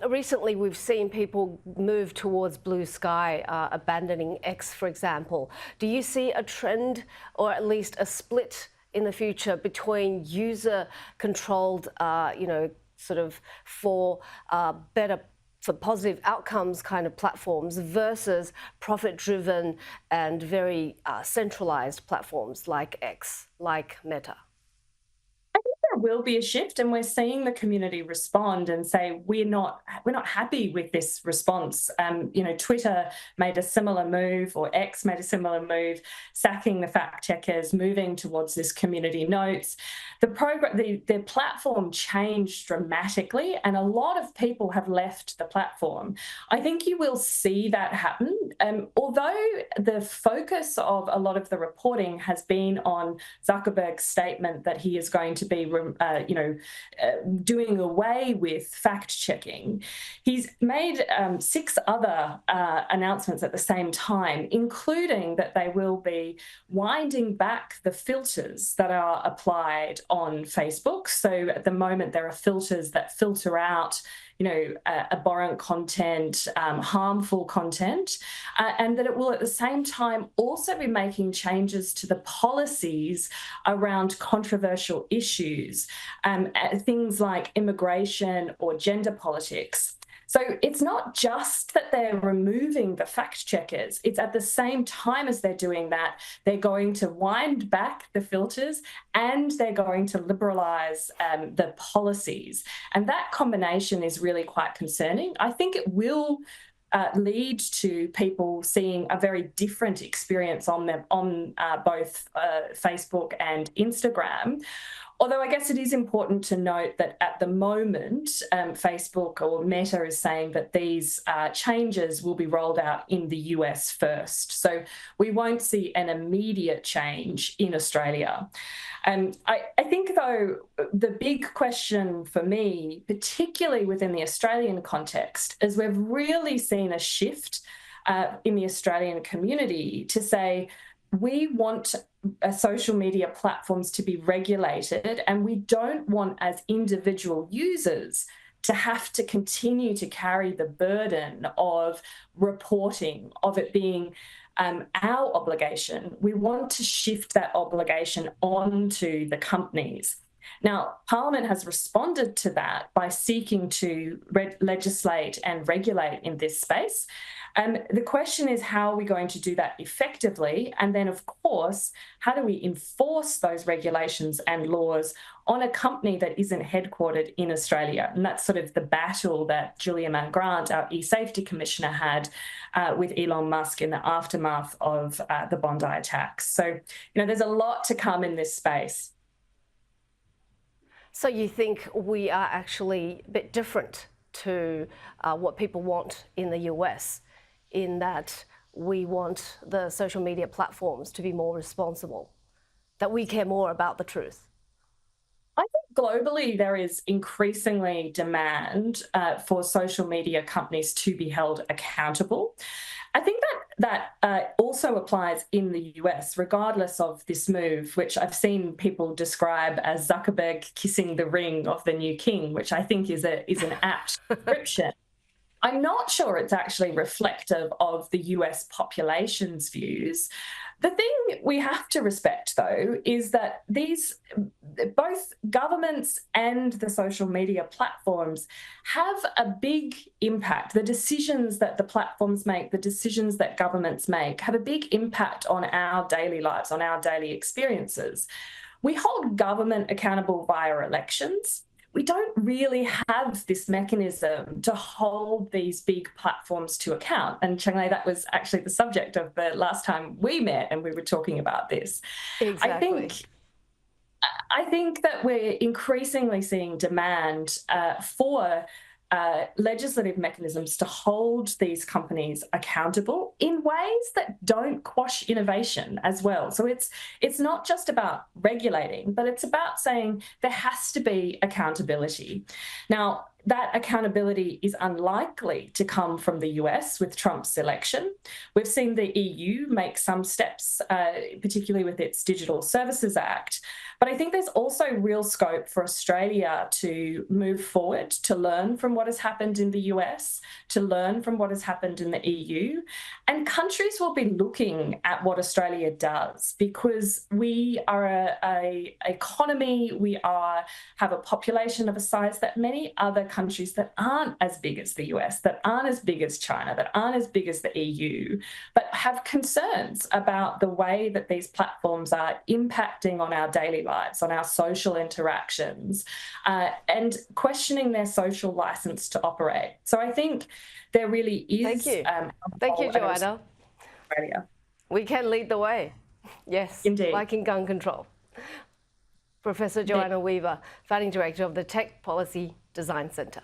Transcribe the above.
Recently, we've seen people move towards blue sky, abandoning X, for example. Do you see a trend, or at least a split in the future between user-controlled, sort of for better, for positive outcomes kind of platforms versus profit-driven and very centralized platforms like X, like Meta? There will be a shift, and we're seeing the community respond and say we're not happy with this response. Twitter made a similar move, or X made a similar move, sacking the fact checkers, moving towards this community notes. The platform changed dramatically, and a lot of people have left the platform. I think you will see that happen. Although the focus of a lot of the reporting has been on Zuckerberg's statement that he is going to be doing away with fact checking, he's made 6 other announcements at the same time, including that they will be winding back the filters that are applied on Facebook. So at the moment, there are filters that filter out abhorrent content, harmful content, and that it will at the same time also be making changes to the policies around controversial issues, things like immigration or gender politics. So it's not just that they're removing the fact checkers, it's at the same time as they're doing that, they're going to wind back the filters and they're going to liberalise the policies. And that combination is really quite concerning. I think it will lead to people seeing a very different experience on both Facebook and Instagram. Although I guess it is important to note that at the moment, Facebook or Meta is saying that these changes will be rolled out in the US first. So we won't see an immediate change in Australia. I think, though, the big question for me, particularly within the Australian context, is we've really seen a shift in the Australian community to say, we want social media platforms to be regulated, and we don't want, as individual users, to have to continue to carry the burden of reporting, of it being our obligation. We want to shift that obligation onto the companies. Now, Parliament has responded to that by seeking to legislate and regulate in this space. The question is, how are we going to do that effectively? And then, of course, how do we enforce those regulations and laws on a company that isn't headquartered in Australia? And that's sort of the battle that Julia Mann-Grant, our e-safety commissioner, had with Elon Musk in the aftermath of the Bondi attacks. So, there's a lot to come in this space. So you think we are actually a bit different to what people want in the US, in that we want the social media platforms to be more responsible, that we care more about the truth? I think globally there is increasingly demand for social media companies to be held accountable. I think that also applies in the US, regardless of this move, which I've seen people describe as Zuckerberg kissing the ring of the new king, which I think is an apt description. I'm not sure it's actually reflective of the US population's views. The thing we have to respect, though, is that both governments and the social media platforms have a big impact. The decisions that the platforms make, the decisions that governments make, have a big impact on our daily lives, on our daily experiences. We hold government accountable via elections. We don't really have this mechanism to hold these big platforms to account. And Changlei, that was actually the subject of the last time we met and we were talking about this. Exactly. I think that we're increasingly seeing demand for legislative mechanisms to hold these companies accountable in ways that don't quash innovation as well. So it's not just about regulating, but it's about saying there has to be accountability. Now, that accountability is unlikely to come from the US with Trump's election. We've seen the EU make some steps, particularly with its Digital Services Act. But I think there's also real scope for Australia to move forward, to learn from what has happened in the US, to learn from what has happened in the EU. And countries will be looking at what Australia does, because we are an economy, we have a population of a size that many other countries that aren't as big as the US, that aren't as big as China, that aren't as big as the EU, but have concerns about the way that these platforms are impacting on our daily lives, on our social interactions, and questioning their social license to operate. So I think there really is. Thank you. Thank you, Joanna. Australia. We can lead the way. Yes, Indeed. like in gun control. Professor Joanna Weaver, Founding Director of the Tech Policy Design Centre.